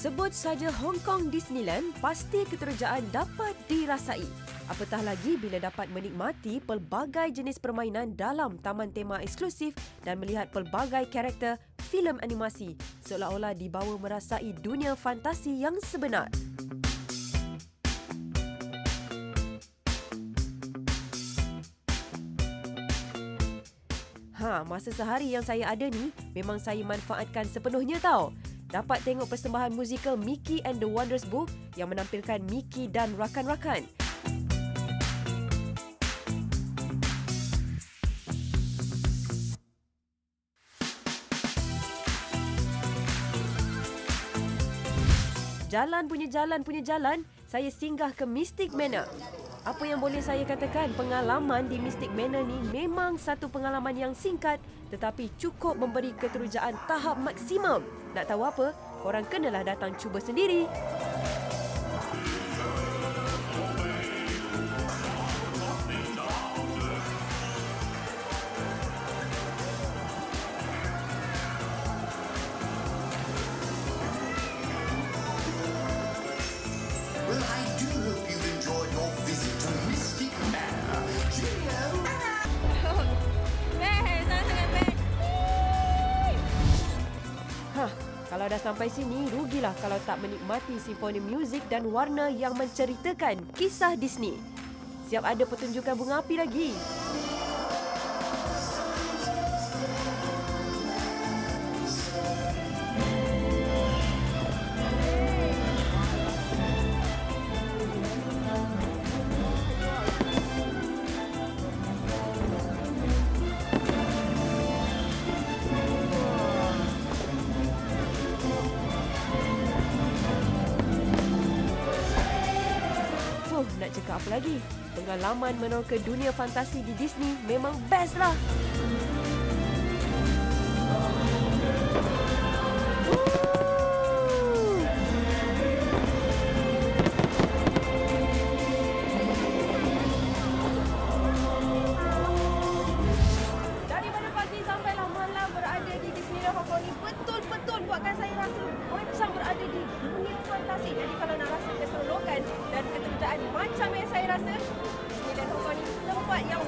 Sebut saja Hong Kong Disneyland, pasti keterujaan dapat dirasai. Apatah lagi bila dapat menikmati pelbagai jenis permainan dalam taman tema eksklusif dan melihat pelbagai karakter filem animasi, seolah-olah dibawa merasai dunia fantasi yang sebenar. Masa sehari yang saya ada ni, memang saya manfaatkan sepenuhnya tau. Dapat tengok persembahan musikal Mickey and the Wondrous Book yang menampilkan Mickey dan rakan-rakan. Jalan punya jalan, saya singgah ke Mystic Manor. Apa yang boleh saya katakan, pengalaman di Mystic Manor ni memang satu pengalaman yang singkat tetapi cukup memberi keterujaan tahap maksimum. Nak tahu apa? Korang kenalah datang cuba sendiri. Well, I do hope you've enjoyed your visit to Mystic Manor. Cheerio! Best, sangat best. Kalau dah sampai sini, rugilah kalau tak menikmati simfoni muzik dan warna yang menceritakan kisah Disney. Siap ada pertunjukan bunga api lagi. Nak cakap apa lagi? Pengalaman meneroka dunia fantasi di Disney memang best lah. Daripada pagi sampailah malam berada di Disneyland Hong Kong ni betul-betul buatkan saya rasa macam berada di dunia fantasi. Jadi kalau nak rasa keseronokan dan keterujaan macam yang saya rasa, Disneyland Hong Kong ni tempat yang